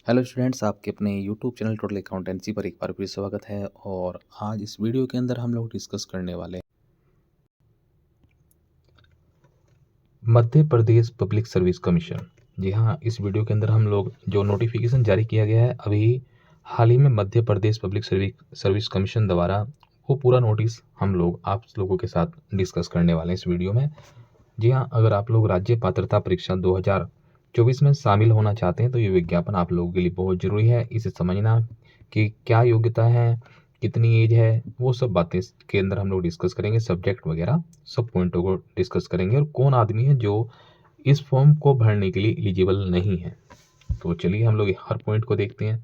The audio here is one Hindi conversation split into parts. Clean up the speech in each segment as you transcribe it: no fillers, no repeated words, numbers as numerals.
हेलो स्टूडेंट्स, आपके अपने यूट्यूब चैनल टोटल अकाउंटेंसी पर एक बार फिर स्वागत है। और आज इस वीडियो के अंदर हम लोग डिस्कस करने वाले हैं Madhya Pradesh public service commission. जी हाँ, इस वीडियो के अंदर हम लोग जो नोटिफिकेशन जारी किया गया है अभी हाल ही में Madhya Pradesh public service commission द्वारा, वो पूरा नोटिस हम लोग आप लोगों के साथ डिस्कस करने वाले हैं इस वीडियो में। जी हाँ, अगर आप लोग राज्य पात्रता परीक्षा 2024 में शामिल होना चाहते हैं तो ये विज्ञापन आप लोगों के लिए बहुत ज़रूरी है। इसे समझना कि क्या योग्यता है, कितनी एज है, वो सब बातें के अंदर हम लोग डिस्कस करेंगे। सब्जेक्ट वगैरह सब पॉइंटों को डिस्कस करेंगे और कौन आदमी है जो इस फॉर्म को भरने के लिए एलिजिबल नहीं है। तो चलिए हम लोग हर पॉइंट को देखते हैं।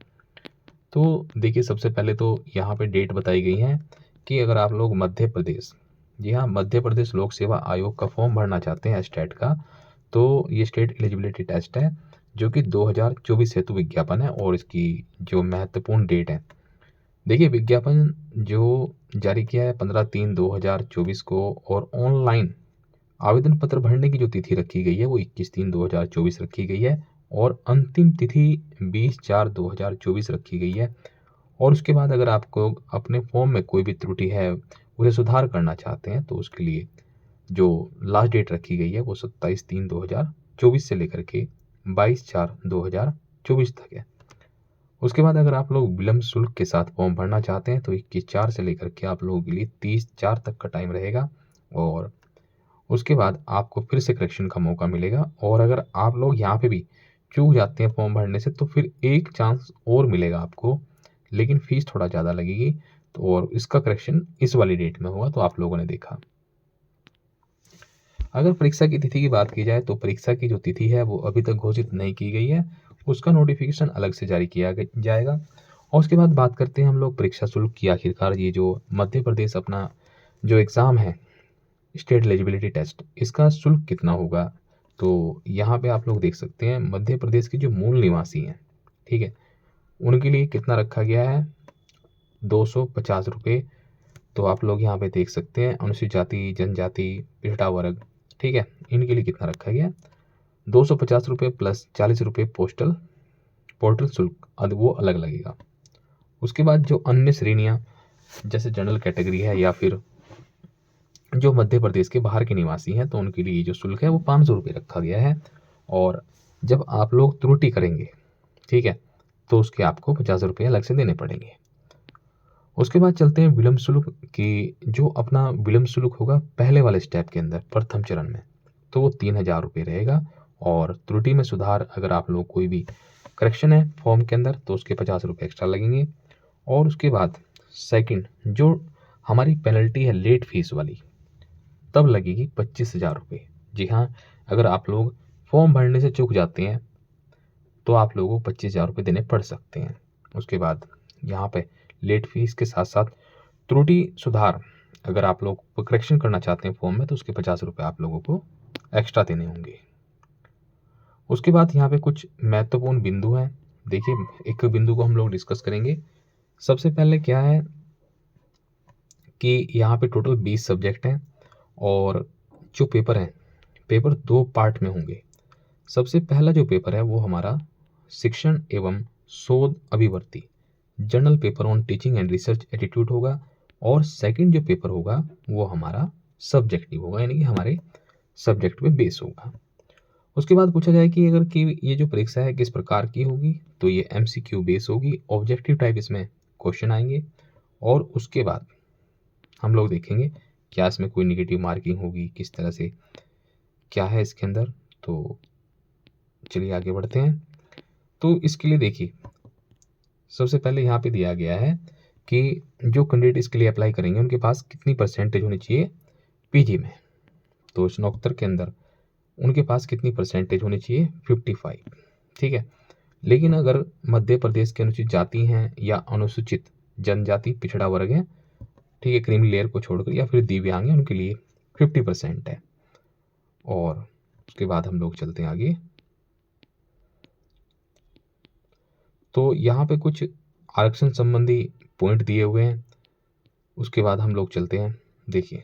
तो देखिए, सबसे पहले तो यहाँ पे डेट बताई गई है कि अगर आप लोग मध्य प्रदेश, जी हाँ, मध्य प्रदेश लोक सेवा आयोग का फॉर्म भरना चाहते हैं स्टेट का, तो ये स्टेट एलिजिबिलिटी टेस्ट है जो कि 2024 हेतु विज्ञापन है। और इसकी जो महत्वपूर्ण डेट है, देखिए विज्ञापन जो जारी किया है 15/3/2024 को, और ऑनलाइन आवेदन पत्र भरने की जो तिथि रखी गई है वो 21/3/2024 रखी गई है, और अंतिम तिथि 20/4/2024 रखी गई है। और उसके बाद अगर आपको अपने फॉर्म में कोई भी त्रुटि है, उसे सुधार करना चाहते हैं, तो उसके लिए जो लास्ट डेट रखी गई है वो 27/3/2024 से लेकर के 22/4/2024 तक है। उसके बाद अगर आप लोग विलम्ब शुल्क के साथ फॉर्म भरना चाहते हैं तो 21/4 से लेकर के आप लोगों के लिए 30/4 तक का टाइम रहेगा, और उसके बाद आपको फिर से करेक्शन का मौका मिलेगा। और अगर आप लोग यहाँ पे भी चूक जाते हैं फॉर्म भरने से तो फिर एक चांस और मिलेगा आपको, लेकिन फीस थोड़ा ज़्यादा लगेगी। तो और इसका करेक्शन इस वाली डेट में होगा, तो आप लोगों ने देखा। अगर परीक्षा की तिथि की बात की जाए तो परीक्षा की जो तिथि है वो अभी तक घोषित नहीं की गई है, उसका नोटिफिकेशन अलग से जारी किया जाएगा। और उसके बाद बात करते हैं हम लोग परीक्षा शुल्क की। आखिरकार ये जो मध्य प्रदेश अपना जो एग्ज़ाम है, स्टेट एलिजिबिलिटी टेस्ट, इसका शुल्क कितना होगा, तो यहाँ पे आप लोग देख सकते हैं मध्य प्रदेश के जो मूल निवासी हैं, ठीक है, उनके लिए कितना रखा गया है, 250 रुपये। तो आप लोग यहाँ पे देख सकते हैं अनुसूचित जाति, जनजाति, पिछड़ा वर्ग, ठीक है, इनके लिए कितना रखा गया, 250 रुपये प्लस 40 रुपये पोर्टल शुल्क वो अलग लगेगा। उसके बाद जो अन्य श्रेणियाँ जैसे जनरल कैटेगरी है या फिर जो मध्य प्रदेश के बाहर के निवासी हैं, तो उनके लिए जो शुल्क है वो 500 रुपये रखा गया है। और जब आप लोग त्रुटि करेंगे, ठीक है, तो उसके आपको 50 रुपये अलग से देने पड़ेंगे। उसके बाद चलते हैं विलम्ब शुल्क की। जो अपना विलम्ब शुल्क होगा पहले वाले स्टेप के अंदर प्रथम चरण में, तो वो 3000 रुपये रहेगा। और त्रुटि में सुधार, अगर आप लोग कोई भी करेक्शन है फॉर्म के अंदर, तो उसके 50 रुपये एक्स्ट्रा लगेंगे। और उसके बाद सेकंड जो हमारी पेनल्टी है लेट फीस वाली, तब लगेगी 25,000 रुपये। जी हाँ, अगर आप लोग फॉर्म भरने से चूक जाते हैं तो आप लोगों को 25,000 रुपये देने पड़ सकते हैं। उसके बाद यहाँ पे लेट फीस के साथ साथ त्रुटि सुधार, अगर आप लोग करेक्शन करना चाहते हैं फॉर्म में, तो उसके 50 रुपये आप लोगों को एक्स्ट्रा देने होंगे। उसके बाद यहाँ पे कुछ महत्वपूर्ण बिंदु हैं। देखिए, एक बिंदु को हम लोग डिस्कस करेंगे। सबसे पहले क्या है कि यहाँ पे टोटल 20 सब्जेक्ट हैं, और जो पेपर हैं, पेपर 2 पार्ट में होंगे। सबसे पहला जो पेपर है वो हमारा शिक्षण एवं शोध अभिवर्ती general paper on teaching and research attitude होगा। और सेकंड जो पेपर होगा वो हमारा सब्जेक्टिव होगा, यानी कि हमारे सब्जेक्ट पे बेस होगा। उसके बाद पूछा जाए कि अगर कि ये जो परीक्षा है किस प्रकार की होगी, तो ये MCQ बेस होगी, ऑब्जेक्टिव टाइप इसमें क्वेश्चन आएंगे। और उसके बाद हम लोग देखेंगे क्या इसमें कोई निगेटिव मार्किंग होगी, किस तरह से क्या है इसके अंदर। तो चलिए आगे बढ़ते हैं। तो इसके लिए देखिए, सबसे पहले यहाँ पे दिया गया है कि जो कैंडिडेट इसके लिए अप्लाई करेंगे उनके पास कितनी परसेंटेज होनी चाहिए पीजी में। तो स्नातक के अंदर उनके पास कितनी परसेंटेज होनी चाहिए, 55, ठीक है। लेकिन अगर मध्य प्रदेश के अनुसूचित जाति हैं या अनुसूचित जनजाति पिछड़ा वर्ग है, ठीक है, क्रीमी लेयर को छोड़कर, या फिर दिव्यांग है, उनके लिए 50% है। और उसके बाद हम लोग चलते हैं आगे। तो यहाँ पे कुछ आरक्षण संबंधी पॉइंट दिए हुए हैं। उसके बाद हम लोग चलते हैं। देखिए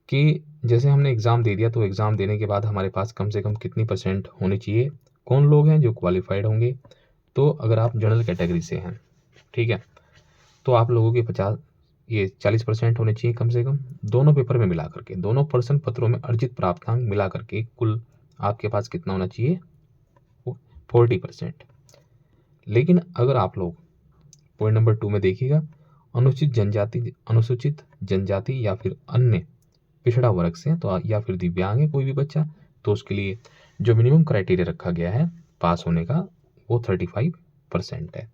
कि जैसे हमने एग्ज़ाम दे दिया, तो एग्ज़ाम देने के बाद हमारे पास कम से कम कितनी परसेंट होनी चाहिए कौन लोग हैं जो क्वालिफाइड होंगे, तो अगर आप जनरल कैटेगरी से हैं, ठीक है, तो आप लोगों के 40% होने चाहिए कम से कम, दोनों पेपर में मिला करके, दोनों प्रश्न पत्रों में अर्जित प्राप्तांक मिला करके कुल आपके पास कितना होना चाहिए, 40%। लेकिन अगर आप लोग पॉइंट नंबर 2 में देखिएगा, अनुसूचित जनजाति या फिर अन्य पिछड़ा वर्ग से, तो या फिर दिव्यांग है कोई भी बच्चा, तो उसके लिए जो मिनिमम क्राइटेरिया रखा गया है पास होने का वो 35% है।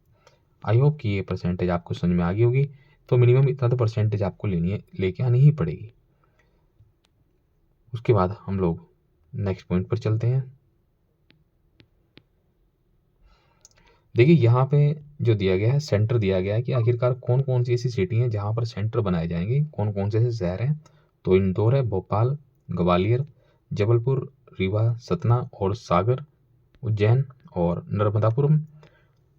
आई होप कि ये परसेंटेज आपको समझ में आ गई होगी। तो मिनिमम इतना तो परसेंटेज आपको लेके आनी ही पड़ेगी। उसके बाद हम लोग नेक्स्ट पॉइंट पर चलते हैं। देखिए यहाँ पे जो दिया गया है, सेंटर दिया गया है कि आखिरकार कौन कौन सी ऐसी सिटी हैं जहाँ पर सेंटर बनाए जाएंगे, कौन कौन से ऐसे शहर हैं। तो इंदौर है, भोपाल, ग्वालियर, जबलपुर, रीवा, सतना और सागर, उज्जैन और नर्मदापुरम,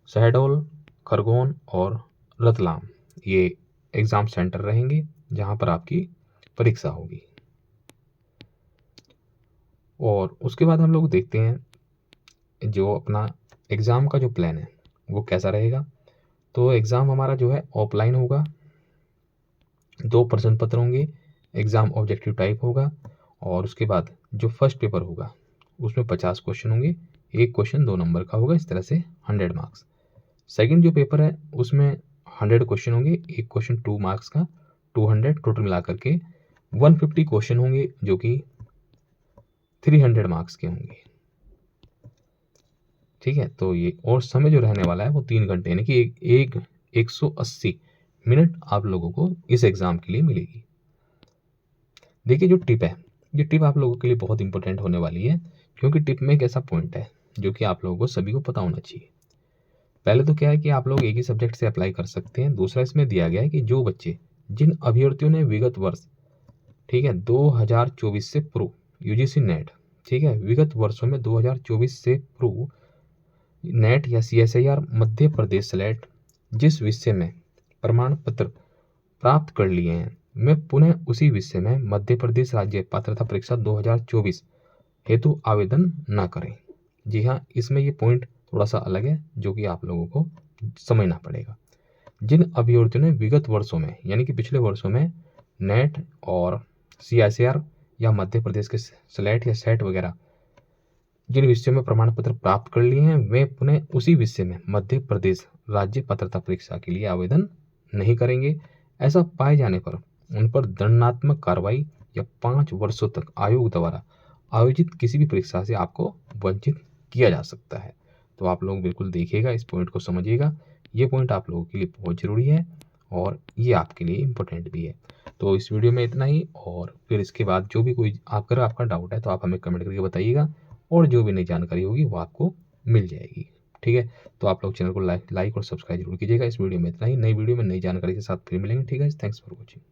शहडोल, खरगोन और रतलाम, ये एग्ज़ाम सेंटर रहेंगे जहाँ पर आपकी परीक्षा होगी। और उसके बाद हम लोग देखते हैं जो अपना एग्ज़ाम का जो प्लान है वो कैसा रहेगा। तो एग्ज़ाम हमारा जो है ऑफलाइन होगा, 2 प्रश्न पत्र होंगे, एग्ज़ाम ऑब्जेक्टिव टाइप होगा, और उसके बाद जो फर्स्ट पेपर होगा उसमें 50 क्वेश्चन होंगे, एक क्वेश्चन 2 नंबर का होगा, इस तरह से 100 मार्क्स। सेकंड जो पेपर है उसमें 100 क्वेश्चन होंगे, एक क्वेश्चन 2 मार्क्स का, 200 टोटल मिला करके 150 क्वेश्चन होंगे जो कि 300 मार्क्स के होंगे, ठीक है। तो ये और समय जो रहने वाला है वो 3 घंटे, यानी कि 180 मिनट आप लोगों को इस एग्ज़ाम के लिए मिलेगी। देखिए जो टिप है, ये टिप आप लोगों के लिए बहुत इंपॉर्टेंट होने वाली है, क्योंकि टिप में एक ऐसा पॉइंट है जो कि आप लोगों को सभी को पता होना चाहिए। पहले तो क्या है कि आप लोग एक ही सब्जेक्ट से अप्लाई कर सकते हैं। दूसरा इसमें दिया गया है कि जो बच्चे, जिन अभ्यर्थियों ने विगत वर्ष, ठीक है, 2024 से पूर्व यूजीसी नेट, ठीक है, विगत वर्षों में 2024 से पूर्व नेट या CSIR मध्य प्रदेश सेलेक्ट जिस विषय में प्रमाण पत्र प्राप्त कर लिए हैं, मैं पुनः उसी विषय में मध्य प्रदेश राज्य पात्रता परीक्षा 2024 हेतु आवेदन न करें। जी हाँ, इसमें ये पॉइंट थोड़ा सा अलग है जो कि आप लोगों को समझना पड़ेगा। जिन अभ्यर्थियों ने विगत वर्षों में, यानी कि पिछले वर्षों में नेट और CSIR या मध्य प्रदेश के स्लेट या सेट वगैरह जिन विषयों में प्रमाण पत्र प्राप्त कर लिए हैं, वे पुनः उसी विषय में मध्य प्रदेश राज्य पात्रता परीक्षा के लिए आवेदन नहीं करेंगे। ऐसा पाए जाने पर उन पर दंडात्मक कार्रवाई या 5 वर्षों तक आयोग द्वारा आयोजित किसी भी परीक्षा से आपको वंचित किया जा सकता है। तो आप लोग बिल्कुल देखिएगा, इस पॉइंट को समझिएगा। ये पॉइंट आप लोगों के लिए बहुत ज़रूरी है और ये आपके लिए इम्पोर्टेंट भी है। तो इस वीडियो में इतना ही, और फिर इसके बाद जो भी कोई अगर आपका डाउट है तो आप हमें कमेंट करके बताइएगा, और जो भी नई जानकारी होगी वो आपको मिल जाएगी, ठीक है। तो आप लोग चैनल को लाइक और सब्सक्राइब जरूर कीजिएगा। इस वीडियो में इतना ही, नई वीडियो में नई जानकारी के साथ फिर मिलेंगे, ठीक है। Thanks for watching.